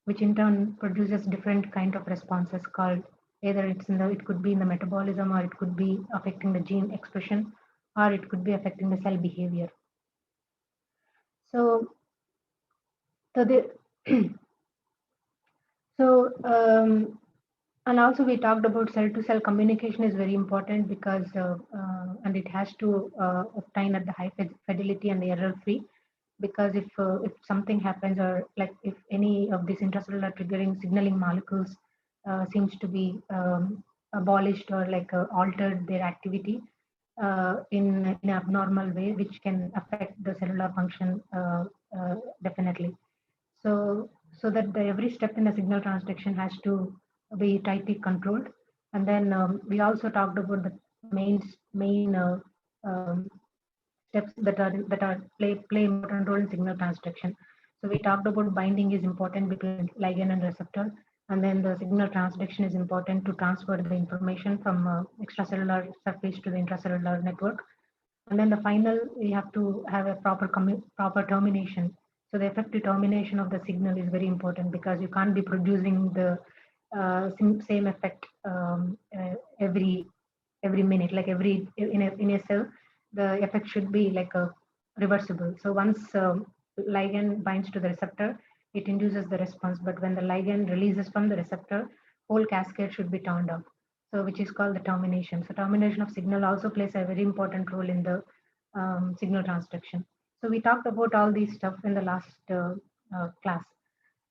which in turn produces different kind of responses called either it could be in the metabolism, or it could be affecting the gene expression, or it could be affecting the cell behavior. So, so the so and also we talked about cell to cell communication is very important because and it has to obtain at the high fidelity and error free, because if something happens, or like if any of these intracellular triggering signaling molecules seems to be abolished, or like altered their activity in an abnormal way, which can affect the cellular function definitely. So so that every step in the signal transduction has to be tightly controlled. And then we also talked about the main um, steps that play important role in signal transduction. So we talked about binding is important between ligand and receptor, and then the signal transduction is important to transfer the information from extracellular surface to the intracellular network. And then the final, we have to have a proper termination. So the effective termination of the signal is very important, because you can't be producing the same effect every minute, like every in a cell, the effect should be like a reversible. So once ligand binds to the receptor, it induces the response, but when the ligand releases from the receptor, whole cascade should be turned off, so which is called the termination. So termination of signal also plays a very important role in the signal transduction. So we talked about all these stuff in the last class.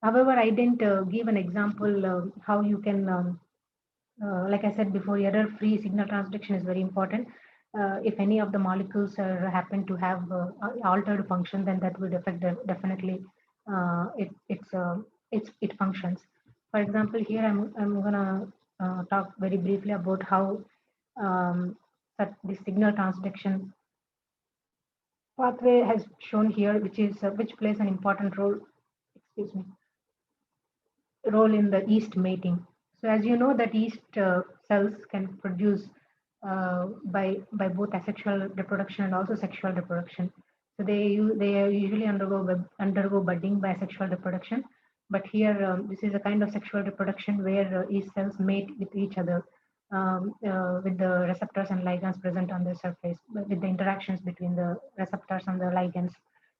However, I didn't give an example how you can like I said before, error-free signal transduction is very important. If any of the molecules happen to have altered function, then that would affect definitely it functions. For example, here I'm gonna talk very briefly about how that the signal transduction pathway has shown here, which plays an important role. Excuse me, role in the yeast mating. So as you know that yeast cells can produce by both asexual reproduction and also sexual reproduction. So they usually undergo budding by asexual reproduction, but here this is a kind of sexual reproduction where yeast cells mate with each other with the receptors and ligands present on the surface, with the interactions between the receptors and the ligands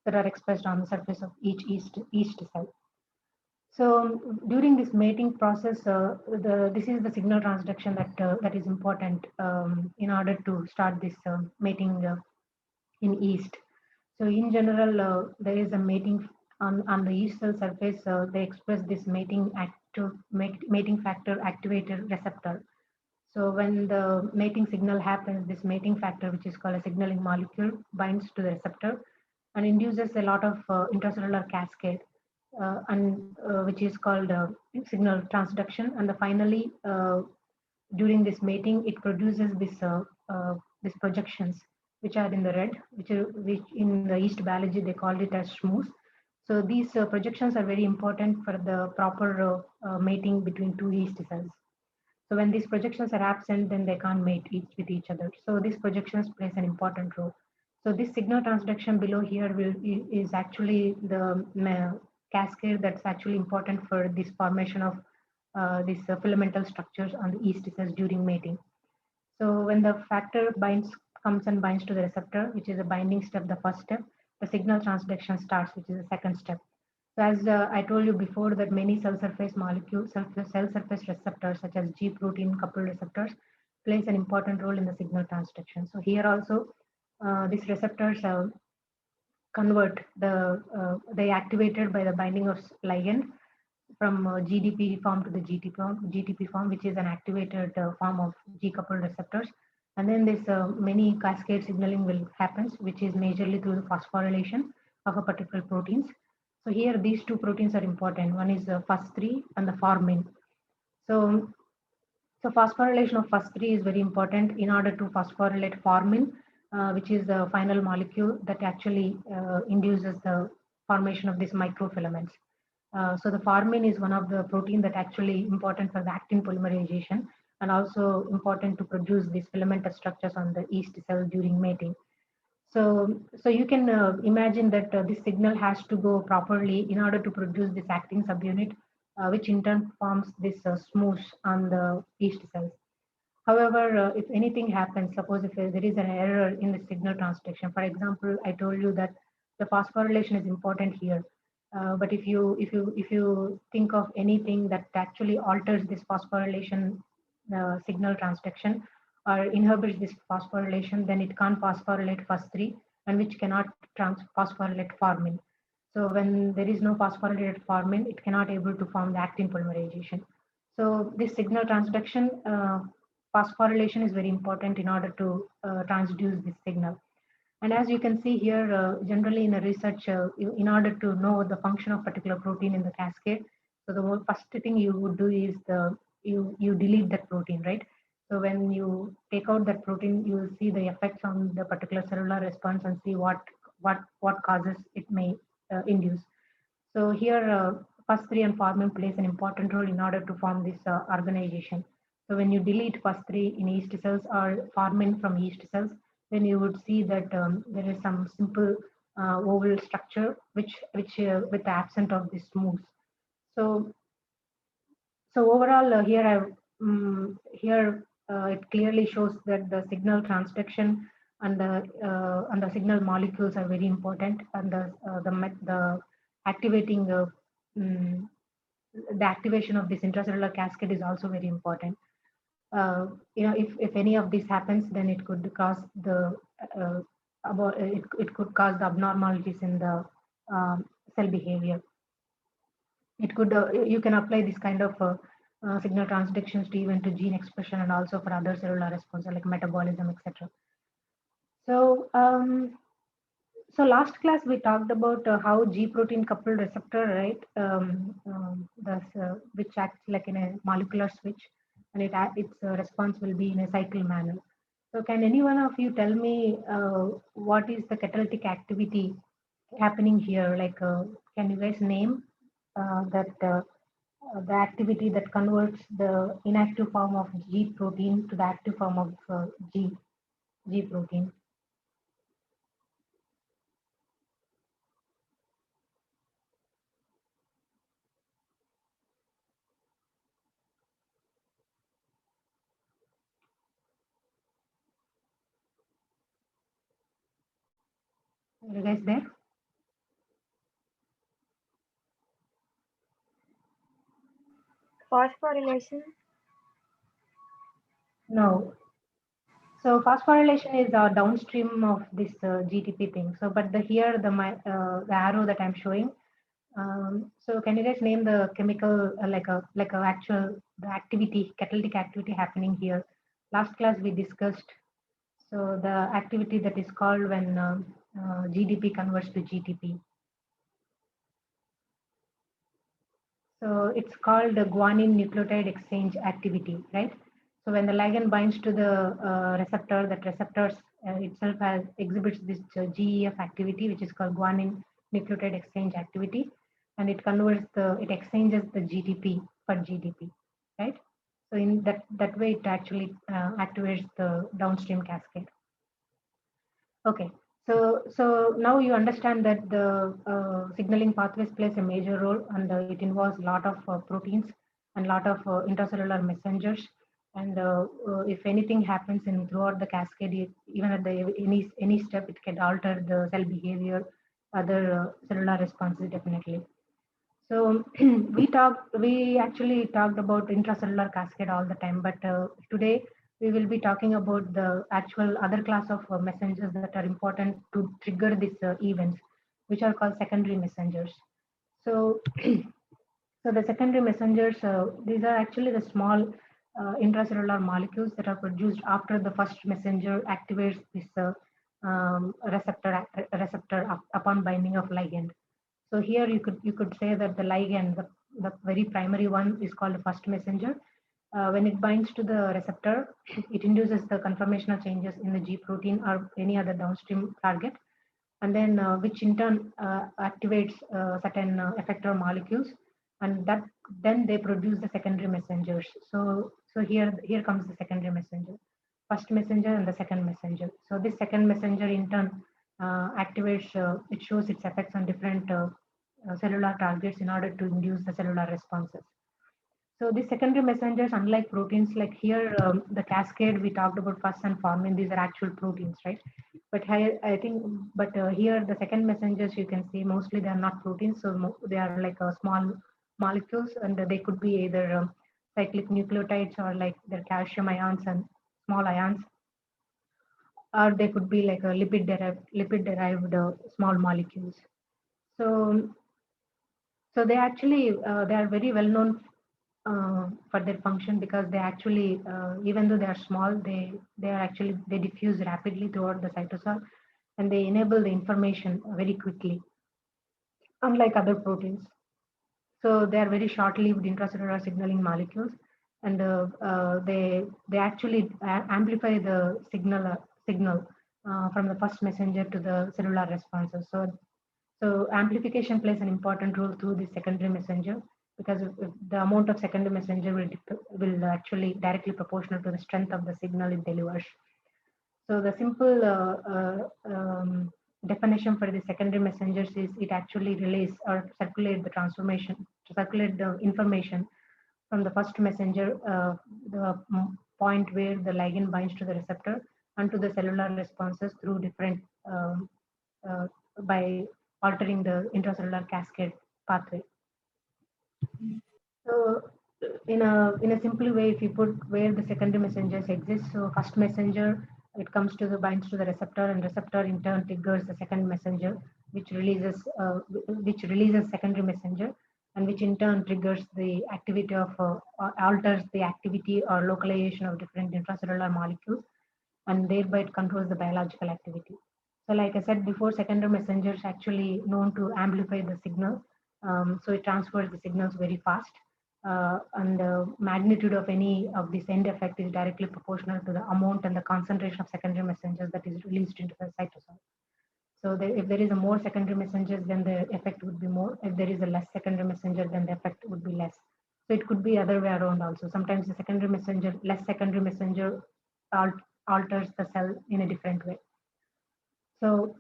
that are expressed on the surface of each yeast cell. So during this mating process, this is the signal transduction that is important in order to start this mating in yeast. So in general, there is a mating on the yeast cell surface. They express this mating factor activated receptor. So when the mating signal happens, this mating factor, which is called a signaling molecule, binds to the receptor and induces a lot of intracellular cascade, and which is called signal transduction. And finally, during this mating, it produces these projections, which are in the red, which in the yeast biology they called it as schmooze. So these projections are very important for the proper mating between two yeast cells. So when these projections are absent, then they can't mate with each other. So these projections plays an important role. So this signal transduction below here is actually the cascade that's actually important for this formation of these filamental structures on the yeast cells during mating. So when the factor comes and binds to the receptor, which is a binding step, the first step, the signal transduction starts, which is the second step. So as I told you before, that many cell surface molecules, cell surface receptors such as G protein coupled receptors plays an important role in the signal transduction. So here also, these receptors convert they activated by the binding of ligand from GDP form to the GTP form, which is an activated form of G coupled receptors. And then this many cascade signaling will happens, which is majorly through the phosphorylation of a particular proteins. So here these two proteins are important. One is FUS3 and the formin. So phosphorylation of FUS3 is very important in order to phosphorylate formin, which is the final molecule that actually induces the formation of these microfilaments. So the formin is one of the protein that actually important for the actin polymerization, and also important to produce these filamentous structures on the yeast cell during mating. So you can imagine that this signal has to go properly in order to produce this actin subunit which in turn forms this smooth on the yeast cells. However, if anything happens, suppose if there is an error in the signal transduction, for example, I told you that the phosphorylation is important here. But if you think of anything that actually alters this phosphorylation signal transduction or inhibits this phosphorylation, then it can't phosphorylate FUS3 and which cannot phosphorylate formin. So when there is no phosphorylated formin, it cannot able to form the actin polymerization. So this signal transduction phosphorylation is very important in order to transduce this signal. And as you can see here, generally in a research, in order to know the function of particular protein in the cascade, so the first thing you would do is you delete that protein, right? So when you take out that protein, you will see the effects on the particular cellular response and see what causes it may induce. So here, FUS3 and formin plays an important role in order to form this organization. So when you delete FUS3 in yeast cells or formin from yeast cells, then you would see that there is some simple oval structure which with the absence of this smooth. So overall here it clearly shows that the signal transduction and the signal molecules are very important, and the activating mm, the activation of this intracellular cascade is also very important. If any of this happens, then it could cause uh, it could cause the abnormalities in the cell behavior. It could you can apply this kind of signal transductions to even to gene expression and also for other cellular responses like metabolism, etc. So last class we talked about how G protein coupled receptor, right? Which acts like in a molecular switch, and its response will be in a cycle manner. So can any one of you tell me what is the catalytic activity happening here? Like, can you guys name that the activity that converts the inactive form of G protein to the active form of G protein? Are you guys there? Phosphorylation? No. So phosphorylation is downstream of this GTP thing. So, but the arrow that I'm showing. So, can you guys name the chemical like a actual the activity catalytic activity happening here? Last class we discussed. So the activity that is called when GDP converts to GTP. So it's called the guanine nucleotide exchange activity, right? So when the ligand binds to the receptor, that receptors itself exhibits this GEF activity, which is called guanine nucleotide exchange activity, and it exchanges the GTP for GDP, right? So in that way, it actually activates the downstream cascade. Okay, so now you understand that the signaling pathways plays a major role, and it involves a lot of proteins and a lot of intracellular messengers. And if anything happens in throughout the cascade, even at the any step, it can alter the cell behavior, other cellular responses definitely. So we actually talked about intracellular cascade all the time, but today we will be talking about the actual other class of messengers that are important to trigger these events, which are called secondary messengers. So, so the secondary messengers, these are actually the small intracellular molecules that are produced after the first messenger activates this receptor upon binding of ligand. So here you could say that the ligand, the very primary one, is called the first messenger. When it binds to the receptor, it induces the conformational changes in the G protein or any other downstream target, and then which in turn activates certain effector molecules, and that then they produce the secondary messengers. So here comes the secondary messenger, first messenger and the second messenger. So this second messenger in turn activates, it shows its effects on different cellular targets in order to induce the cellular responses. So the secondary messengers, unlike proteins, like here, the cascade we talked about first and formin, these are actual proteins, right? But here, I think, but here the second messengers you can see mostly they are not proteins, so they are like small molecules, and they could be either cyclic nucleotides or like their calcium ions and small ions, or they could be like a lipid derived small molecules. So they actually they are very well known for their function because they actually even though they are small, they are actually they diffuse rapidly throughout the cytosol, and they enable the information very quickly, unlike other proteins. So they are very short-lived intracellular signaling molecules, and they actually amplify the signal from the first messenger to the cellular responses. So amplification plays an important role through the secondary messenger, because if the amount of secondary messenger will actually directly proportional to the strength of the signal it delivers. So the simple definition for the secondary messengers is it actually relays or circulate the information from the first messenger, the point where the ligand binds to the receptor, and to the cellular responses through different uh, by altering the intracellular cascade pathway. So in a simple way, if you put where the secondary messengers exist, so first messenger it comes to the binds to the receptor, and receptor in turn triggers the second messenger, which releases secondary messenger, and which in turn triggers the activity of or alters the activity or localization of different intracellular molecules, and thereby it controls the biological activity. So, like I said before, secondary messengers actually known to amplify the signal. So it transfers the signals very fast, and the magnitude of any of this end effect is directly proportional to the amount and the concentration of secondary messengers that is released into the cytosol. So if there is a more secondary messengers, then the effect would be more. If there is a less secondary messenger, then the effect would be less. So it could be other way around also. Sometimes the less secondary messenger alters the cell in a different way. So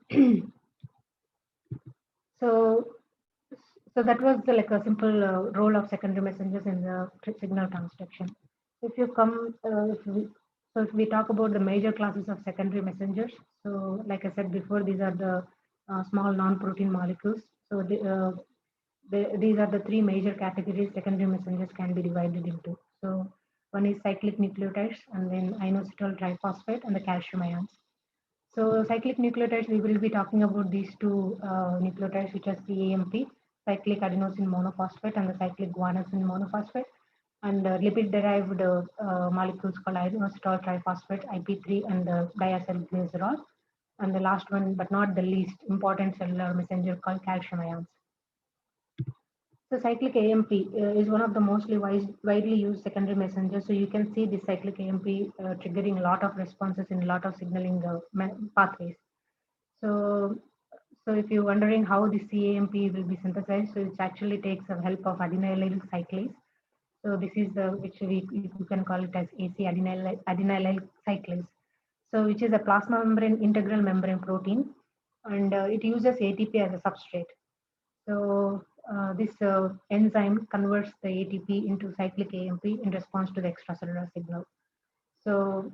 so so that was like a simple role of secondary messengers in the signal transduction. If you come, if we talk about the major classes of secondary messengers, so like I said before, these are the small non-protein molecules. So these are the three major categories secondary messengers can be divided into. So one is cyclic nucleotides, and then inositol triphosphate, and the calcium ions. So cyclic nucleotides, we will be talking about these two nucleotides, which are CAMP, cyclic adenosine monophosphate, and the cyclic guanosine monophosphate, and lipid-derived molecules called inositol triphosphate, IP3, and diacylglycerol, and the last one, but not the least important cellular messenger called calcium ions. So cyclic AMP is one of the mostly widely used secondary messengers. So you can see the cyclic AMP triggering a lot of responses in a lot of signaling pathways. So, if you're wondering how the CAMP will be synthesized, so it actually takes the help of adenylyl cyclase. So this is the which you can call it as AC adenylyl cyclase. So which is a plasma membrane integral membrane protein, and it uses ATP as a substrate. So this enzyme converts the ATP into cyclic AMP in response to the extracellular signal. So,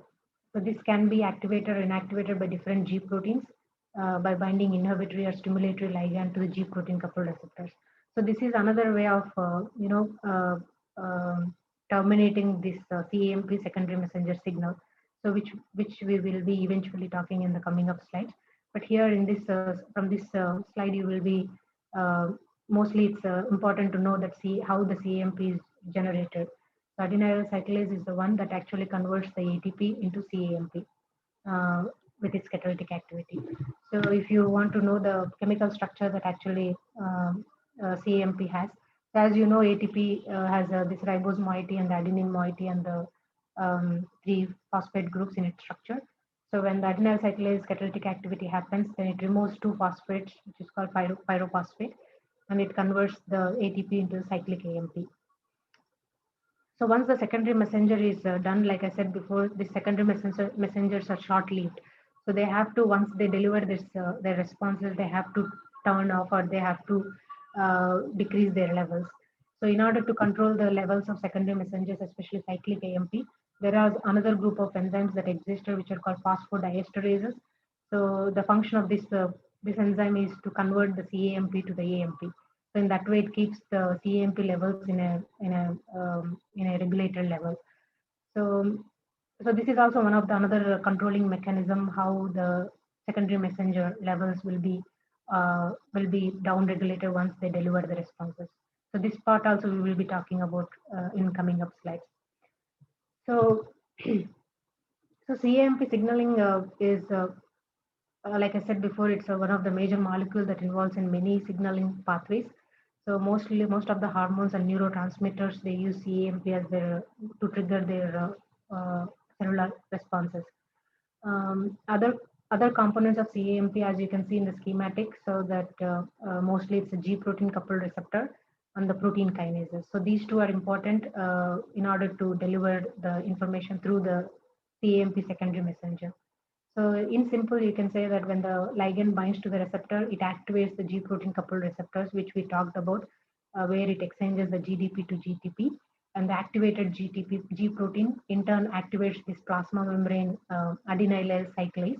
this can be activated or inactivated by different G proteins by binding inhibitory or stimulatory ligand to the G protein coupled receptors. So this is another way of terminating this CAMP secondary messenger signal. So which we will be eventually talking in the coming up slides. But here in this from this slide you will be mostly it's important to know that how the CAMP is generated. So adenylyl cyclase is the one that actually converts the ATP into CAMP uh, with its catalytic activity. So if you want to know the chemical structure that actually CAMP has, so as you know, ATP has this ribose moiety and the adenine moiety and the three phosphate groups in its structure. So when the adenyl cyclase catalytic activity happens, then it removes two phosphates, which is called pyrophosphate, and it converts the ATP into cyclic AMP. So once the secondary messenger is done, like I said before, the secondary messengers are short-lived. So they have to, once they deliver this their responses, they have to turn off or they have to decrease their levels. So in order to control the levels of secondary messengers, especially cyclic AMP, there are another group of enzymes that exist which are called phosphodiesterases. So the function of this enzyme is to convert the CAMP to the AMP. So in that way, it keeps the CAMP levels in a regulated level. So this is also one of the another controlling mechanism how the secondary messenger levels will be down regulated once they deliver the responses. So this part also we will be talking about in coming up slides. So so CAMP signaling is like I said before, it's one of the major molecules that involves in many signaling pathways. So most of the hormones and neurotransmitters they use CAMP as their to trigger their cellular responses. Other components of CAMP, as you can see in the schematic, so that mostly it's a G protein coupled receptor and the protein kinases. So these two are important in order to deliver the information through the CAMP secondary messenger. So in simple, you can say that when the ligand binds to the receptor, it activates the G protein coupled receptors, which we talked about, where it exchanges the GDP to GTP. And the activated G protein in turn activates this plasma membrane adenylyl cyclase,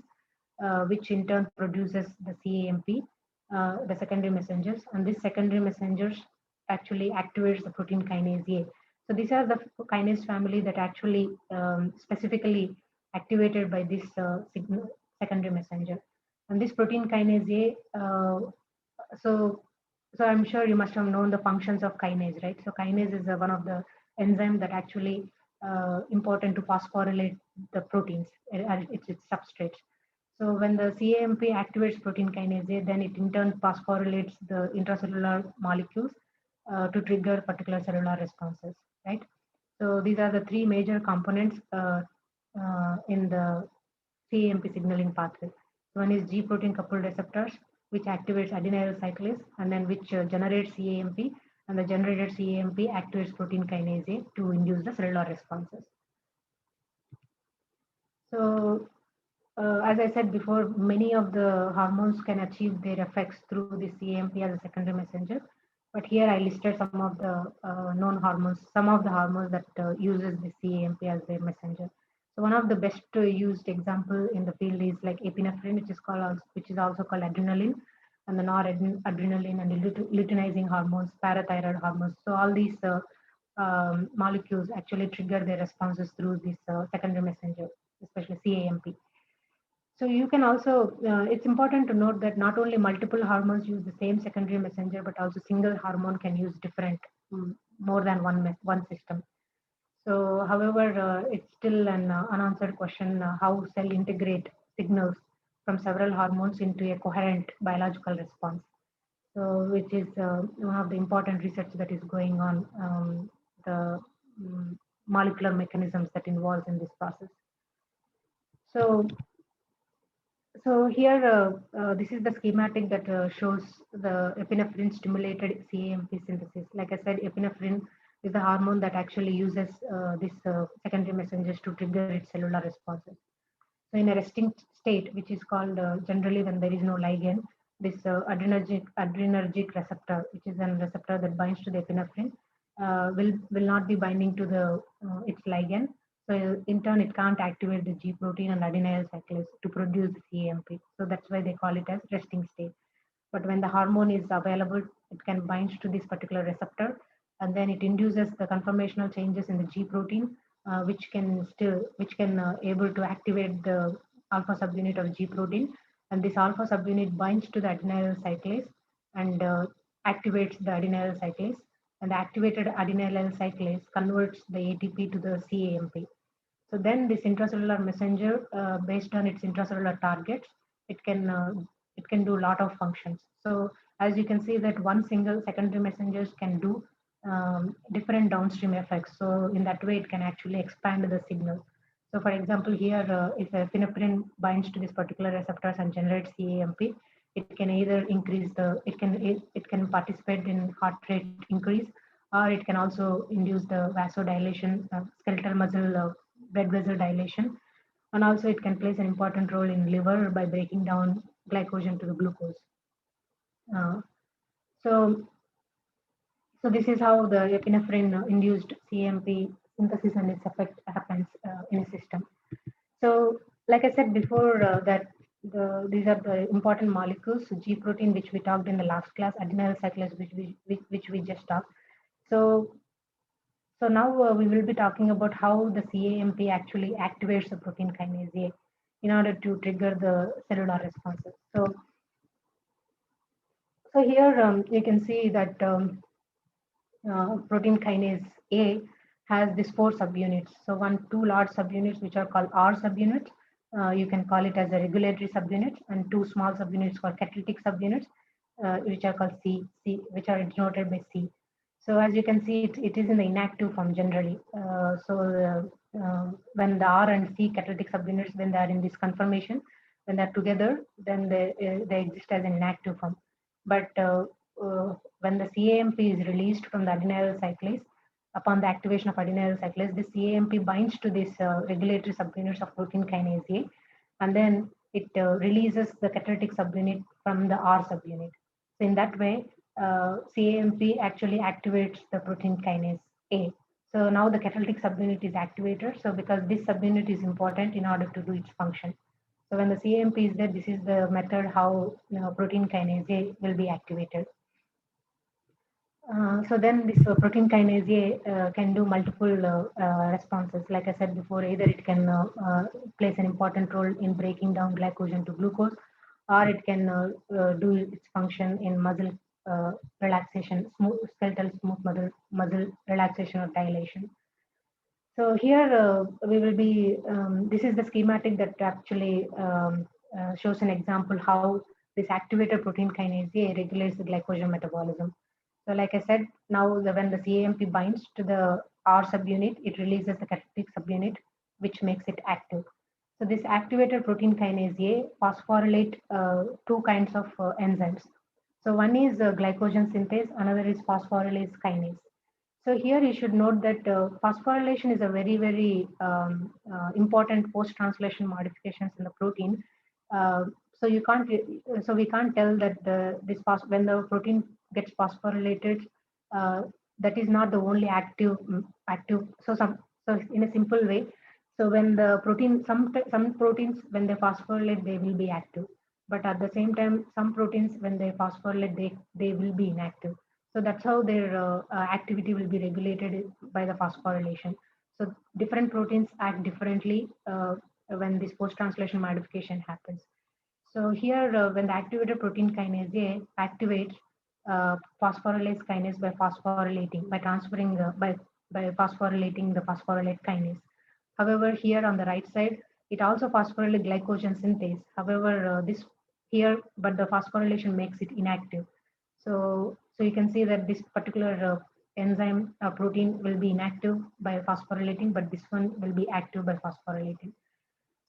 which in turn produces the CAMP, the secondary messengers. And this secondary messengers actually activates the protein kinase A. So these are the kinase family that actually specifically activated by this secondary messenger. And this protein kinase A, so I'm sure you must have known the functions of kinase, right? So kinase is one of the enzyme that actually important to phosphorylate the proteins. It's substrates. So when the CAMP activates protein kinase A, then it in turn phosphorylates the intracellular molecules to trigger particular cellular responses, right? So these are the three major components in the CAMP signaling pathway. One is G protein coupled receptors, which activates adenylyl cyclase, and then which generates CAMP, and the generated CAMP activates protein kinase A to induce the cellular responses. So as I said before, many of the hormones can achieve their effects through the CAMP as a secondary messenger. But here I listed some of the known hormones, some of the hormones that uses the CAMP as their messenger. So one of the best used example in the field is like epinephrine, which is also called adrenaline, and the noradrenaline and the luteinizing hormones, parathyroid hormones. So all these molecules actually trigger their responses through this secondary messenger, especially CAMP. So you can also, it's important to note that not only multiple hormones use the same secondary messenger, but also single hormone can use different, more than one system. So, however, it's still an unanswered question how cell integrate signals from several hormones into a coherent biological response. So, which is one of the important research that is going on, the molecular mechanisms that involves in this process. So, here, this is the schematic that shows the epinephrine stimulated CAMP synthesis. Like I said, epinephrine is the hormone that actually uses this secondary messengers to trigger its cellular responses. So in a resting state, which is called generally when there is no ligand, this adrenergic receptor, which is a receptor that binds to the epinephrine, will not be binding to the its ligand. So in turn, it can't activate the G protein and adenylyl cyclase to produce the CAMP. So that's why they call it as resting state. But when the hormone is available, it can bind to this particular receptor, and then it induces the conformational changes in the G protein, which can able to activate the alpha subunit of G protein, and this alpha subunit binds to the adenylyl cyclase and activates the adenylyl cyclase, and the activated adenylyl cyclase converts the ATP to the CAMP. So then this intracellular messenger, based on its intracellular targets, it can do a lot of functions. So as you can see that one single secondary messengers can do different downstream effects. So in that way, it can actually expand the signal. So for example, here, if epinephrine binds to this particular receptors and generates CAMP, it can either increase it can participate in heart rate increase, or it can also induce the vasodilation, skeletal muscle blood vessel dilation, and also it can play an important role in liver by breaking down glycogen to the glucose. So So this is how the epinephrine-induced CAMP synthesis and its effect happens in a system. So, like I said before, these are the important molecules. So G protein, which we talked in the last class, adenyl cyclase, which we just talked. So, so now we will be talking about how the CAMP actually activates the protein kinase A in order to trigger the cellular responses. So here you can see that protein kinase A has these four subunits. So two large subunits which are called R subunits. You can call it as a regulatory subunit, and two small subunits called catalytic subunits, which are called which are denoted by C. So as you can see, it is in the inactive form generally. When the R and C catalytic subunits, when they are in this conformation, when they're together, then they exist as an inactive form. But when the CAMP is released from the adenyl cyclase, upon the activation of adenyl cyclase, this CAMP binds to this regulatory subunits of protein kinase A, and then it releases the catalytic subunit from the R subunit. So in that way, CAMP actually activates the protein kinase A. So now the catalytic subunit is activated. So because this subunit is important in order to do its function. So when the CAMP is there, this is the method how protein kinase A will be activated. So then this protein kinase A can do multiple responses. Like I said before, either it can plays an important role in breaking down glycogen to glucose, or it can do its function in muscle relaxation, skeletal smooth muscle relaxation or dilation. So here we will be, this is the schematic that actually shows an example how this activated protein kinase A regulates the glycogen metabolism. So like I said, now when the CAMP binds to the R subunit, it releases the catalytic subunit, which makes it active. So this activated protein kinase A phosphorylate two kinds of enzymes. So one is glycogen synthase, another is phosphorylase kinase. So here you should note that phosphorylation is a very important post-translation modifications in the protein. So you can't, so we can't tell that when the protein gets phosphorylated, that is not the only active. So in a simple way, so when the protein, some proteins when they phosphorylate, they will be active, but at the same time, some proteins when they phosphorylate, they will be inactive. So that's how their activity will be regulated by the phosphorylation. So different proteins act differently when this post-translation modification happens. So here, when the activated protein kinase A activates phosphorylase kinase by phosphorylating, by transferring, by phosphorylating the phosphorylate kinase. However, here on the right side, it also phosphorylates glycogen synthase. However, this here, but the phosphorylation makes it inactive. So you can see that this particular enzyme protein will be inactive by phosphorylating, but this one will be active by phosphorylating.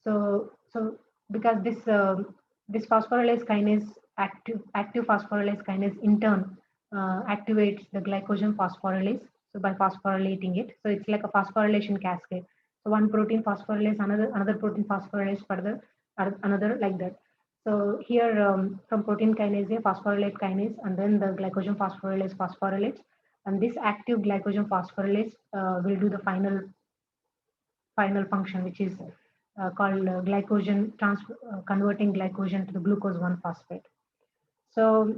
So because this phosphorylase kinase active phosphorylase kinase in turn activates the glycogen phosphorylase. So by phosphorylating it, so it's like a phosphorylation cascade. So one protein phosphorylase, another protein phosphorylase further, another like that. So here from protein kinase A, phosphorylate kinase, and then the glycogen phosphorylase phosphorylates, and this active glycogen phosphorylase will do the final function, which is called converting glycogen to the glucose 1-phosphate. So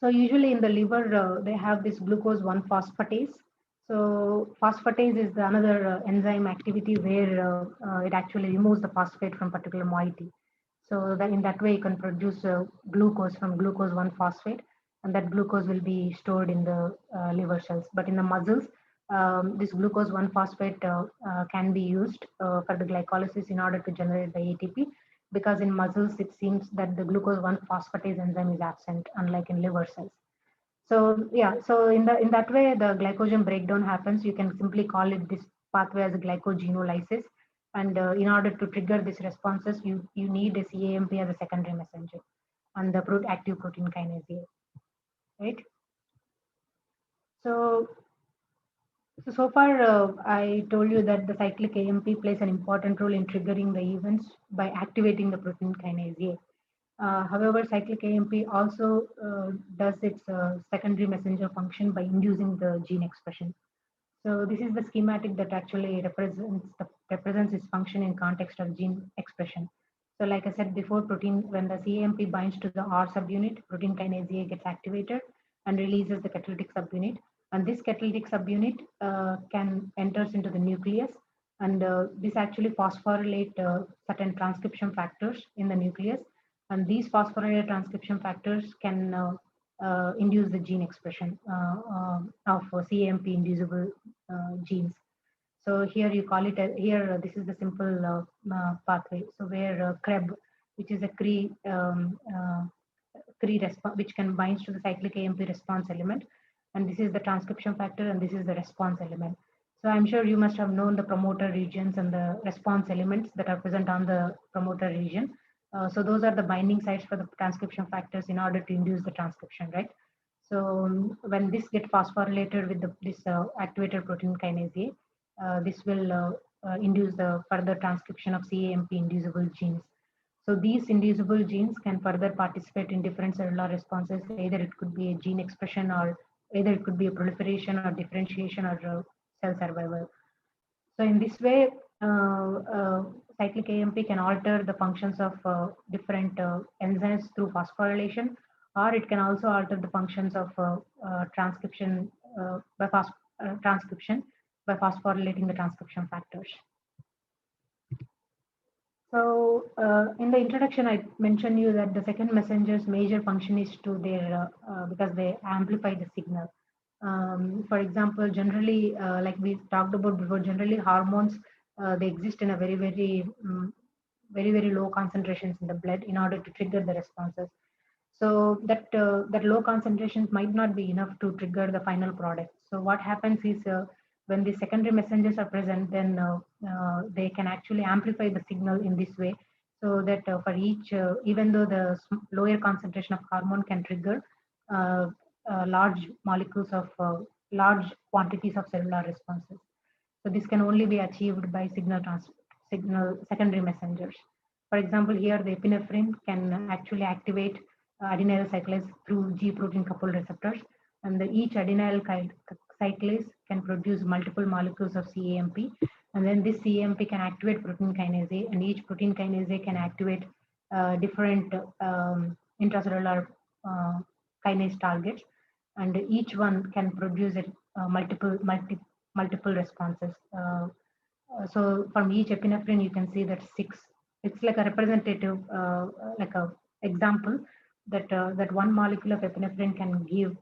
usually in the liver, they have this glucose 1-phosphatase. So phosphatase is another enzyme activity where it actually removes the phosphate from particular moiety. So that in that way you can produce glucose from glucose 1-phosphate, and that glucose will be stored in the liver cells. But in the muscles, this glucose 1-phosphate can be used for the glycolysis in order to generate the ATP, because in muscles it seems that the glucose 1-phosphatase enzyme is absent, unlike in liver cells. So yeah, so in that way the glycogen breakdown happens. You can simply call it this pathway as a glycogenolysis, and in order to trigger these responses, you need a CAMP as a secondary messenger and the active protein kinase A, right? So far, I told you that the cyclic AMP plays an important role in triggering the events by activating the protein kinase A. However, cyclic AMP also does its secondary messenger function by inducing the gene expression. So this is the schematic that actually represents its function in context of gene expression. So like I said before, protein when the CAMP binds to the R subunit, protein kinase A gets activated and releases the catalytic subunit. And this catalytic subunit can enters into the nucleus, and this actually phosphorylate certain transcription factors in the nucleus. And these phosphorylated transcription factors can induce the gene expression of CAMP inducible genes. So here you call it, here this is the simple pathway. So where CREB, which is a Cree response, which can binds to the cyclic AMP response element. And this is the transcription factor and this is the response element. So I'm sure you must have known the promoter regions and the response elements that are present on the promoter region. So those are the binding sites for the transcription factors in order to induce the transcription, right? So when this get phosphorylated with this activated protein kinase A, this will induce the further transcription of CAMP inducible genes. So these inducible genes can further participate in different cellular responses. Either it could be a gene expression, or either it could be a proliferation or differentiation or cell survival. So in this way, cyclic AMP can alter the functions of different enzymes through phosphorylation, or it can also alter the functions of transcription transcription by phosphorylating the transcription factors. So in the introduction, I mentioned you that the second messenger's major function is to their because they amplify the signal. For example, generally, like we talked about before, generally hormones they exist in a very low concentrations in the blood in order to trigger the responses. So that low concentrations might not be enough to trigger the final product. So what happens is when the secondary messengers are present, then they can actually amplify the signal in this way, so that for each, even though the lower concentration of hormone can trigger uh, large molecules of large quantities of cellular responses. So this can only be achieved by signal secondary messengers. For example, here the epinephrine can actually activate adenyl cyclase through G protein coupled receptors, and each adenyl cyclase can produce multiple molecules of CAMP, and then this CAMP can activate protein kinase A, and each protein kinase A can activate different intracellular uh, kinase targets, and each one can produce multiple responses. So from each epinephrine, you can see that six. It's like a representative, like a example that one molecule of epinephrine can give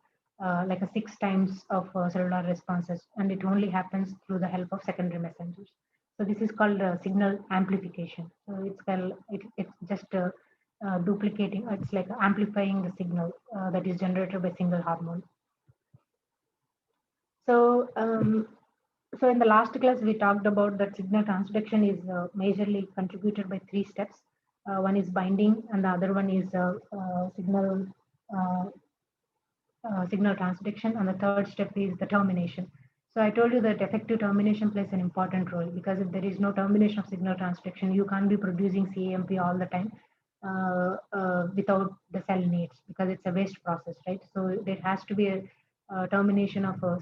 like a 6 times of cellular responses, and it only happens through the help of secondary messengers. So this is called signal amplification. So it's just duplicating. It's like amplifying the signal that is generated by single hormone. So so in the last class, we talked about that signal transduction is majorly contributed by 3 steps. One is binding, and the other one is uh, signal transduction, and the third step is the termination. So I told you that effective termination plays an important role, because if there is no termination of signal transduction, you can't be producing CAMP all the time without the cell needs, because it's a waste process, right? So there has to be a termination of a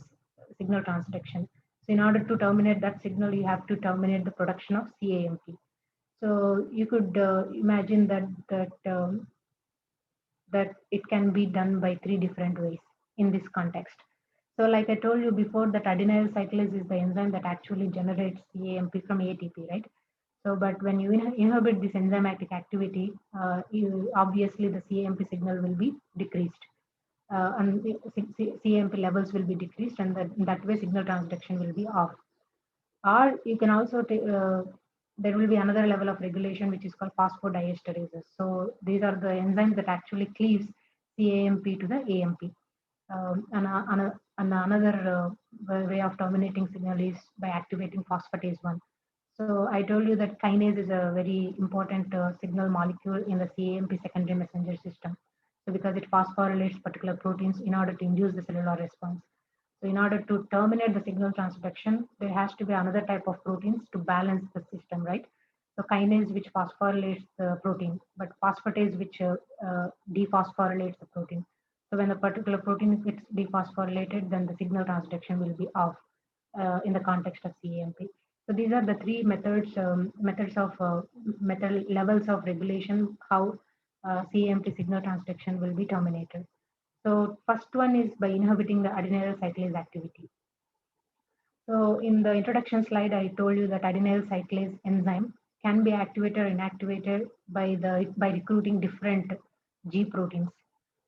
signal transduction. So in order to terminate that signal, you have to terminate the production of CAMP. So you could imagine that it can be done by 3 different ways in this context. So like I told you before, that adenyl cyclase is the enzyme that actually generates CAMP from ATP, right? So, but when you inhibit this enzymatic activity, obviously the CAMP signal will be decreased, and the CAMP levels will be decreased, and that way signal transduction will be off. Or you can also there will be another level of regulation which is called phosphodiesterase. So these are the enzymes that actually cleaves CAMP to the AMP. And another way of terminating signal is by activating phosphatase 1. So I told you that kinase is a very important signal molecule in the CAMP secondary messenger system. So because it phosphorylates particular proteins in order to induce the cellular response. So in order to terminate the signal transduction, there has to be another type of proteins to balance the system, right? So kinase which phosphorylates the protein, but phosphatase which dephosphorylates the protein. So when a particular protein gets dephosphorylated, then the signal transduction will be off in the context of CAMP. So these are the three methods of metal levels of regulation how CAMP signal transduction will be terminated. So first one is by inhibiting the adenyl cyclase activity. So in the introduction slide, I told you that adenyl cyclase enzyme can be activated or inactivated by recruiting different G proteins.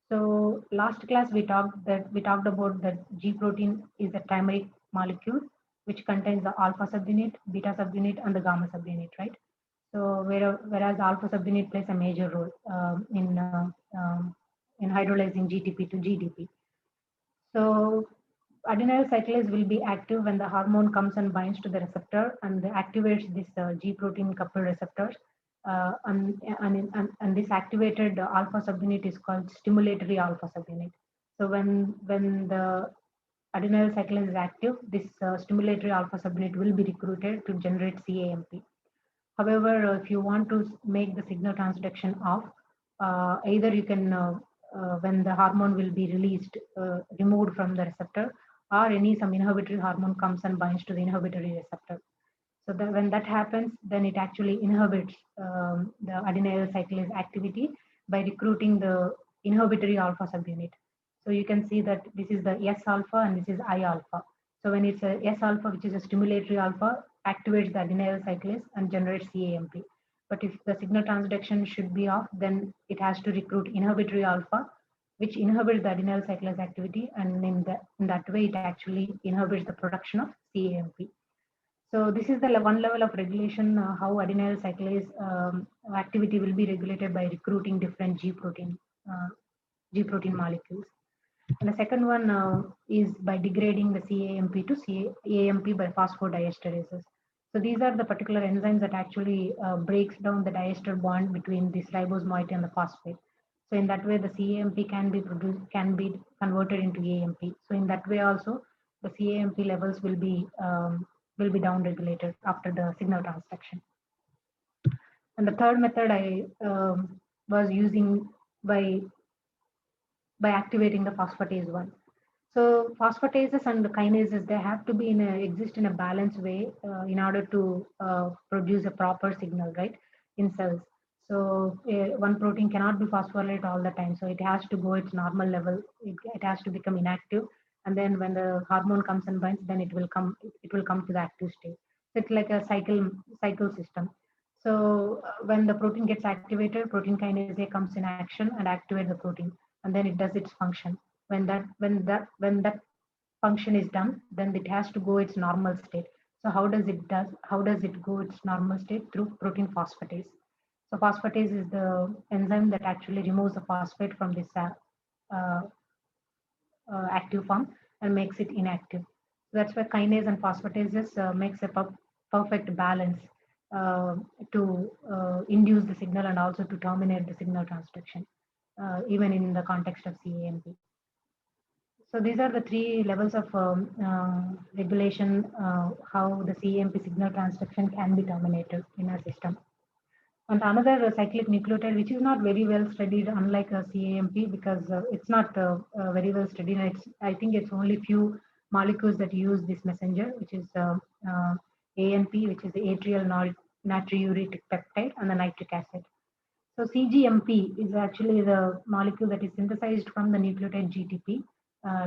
So last class we talked about that G protein is a trimeric molecule which contains the alpha subunit, beta subunit, and the gamma subunit, right? So whereas alpha subunit plays a major role in hydrolyzing GTP to GDP. So adenyl cyclase will be active when the hormone comes and binds to the receptor and activates this G protein coupled receptors. And this activated alpha subunit is called stimulatory alpha subunit. So when the adenyl cyclase is active, this stimulatory alpha subunit will be recruited to generate CAMP. However, if you want to make the signal transduction off, either you can, when the hormone will be released, removed from the receptor, or some inhibitory hormone comes and binds to the inhibitory receptor. So when that happens, then it actually inhibits the adenyl cyclase activity by recruiting the inhibitory alpha subunit. So you can see that this is the S alpha and this is I alpha. So when it's a S alpha, which is a stimulatory alpha, activates the adenyl cyclase and generates CAMP. But if the signal transduction should be off, then it has to recruit inhibitory alpha, which inhibits the adenyl cyclase activity, and in that way, it actually inhibits the production of CAMP. So this is the one level of regulation, how adenyl cyclase activity will be regulated by recruiting different G protein molecules. And the second one is by degrading the CAMP to CAMP by phosphodiesterases. So these are the particular enzymes that actually breaks down the diester bond between this ribose moiety and the phosphate. So in that way, the CAMP can be converted into AMP. So in that way also, the CAMP levels will be down-regulated after the signal transduction. And the third method I was using by activating the phosphatase one. So phosphatases and the kinases, they have to be exist in a balanced way in order to produce a proper signal, right, in cells. So one protein cannot be phosphorylated all the time. So it has to go its normal level. It has to become inactive, and then when the hormone comes and binds, then it will come to the active state. So it's like a cycle system. So when the protein gets activated, protein kinase A comes in action and activates the protein, and then it does its function. When that function is done, then it has to go its normal state. So how does it go its normal state? Through protein phosphatase. So phosphatase is the enzyme that actually removes the phosphate from this uh, active form and makes it inactive. So that's why kinase and phosphatases makes a perfect balance uh, to induce the signal and also to terminate the signal transduction, even in the context of CAMP. So these are the three levels of regulation, how the CAMP signal transduction can be terminated in a system. And another cyclic nucleotide, which is not very well studied, unlike a CAMP, because it's not very well studied. I think it's only few molecules that use this messenger, which is ANP, which is the atrial natriuretic peptide, and the nitric acid. So CGMP is actually the molecule that is synthesized from the nucleotide GTP.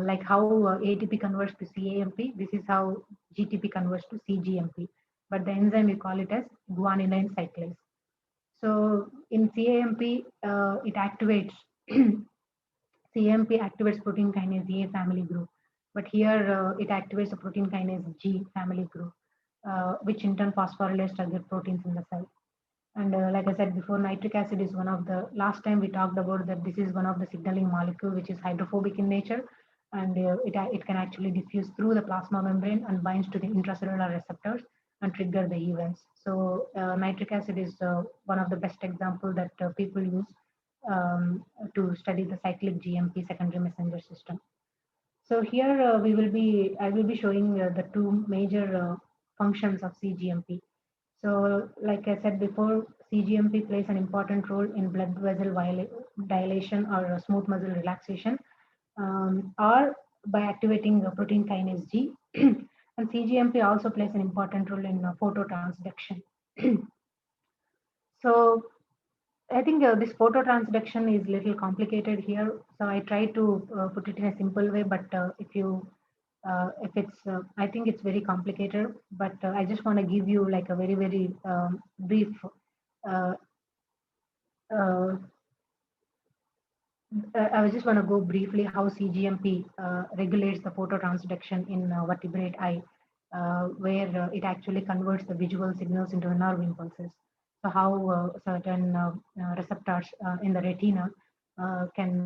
Like how ATP converts to CAMP, this is how GTP converts to CGMP. But the enzyme, we call it as guanidine cyclase. So in CAMP, it activates CAMP activates protein kinase A family group, but here it activates the protein kinase G family group, which in turn phosphorylates target proteins in the cell. And like I said before, nitric acid is one of the, last time we talked about that this is one of the signaling molecule which is hydrophobic in nature, and it can actually diffuse through the plasma membrane and binds to the intracellular receptors and trigger the events. So nitric acid is one of the best example that people use to study the cyclic GMP secondary messenger system. So here I will be showing the two major functions of CGMP. So, like I said before, CGMP plays an important role in blood vessel dilation or smooth muscle relaxation, or by activating protein kinase G. And CGMP also plays an important role in phototransduction. So, I think this phototransduction is little complicated here. So I try to put it in a simple way, but if it's, I think it's very complicated. But I just want to give you like a very very brief. Uh, uh, I just want to go briefly how CGMP regulates the phototransduction in vertebrate eye, where it actually converts the visual signals into nerve impulses. So how certain receptors in the retina can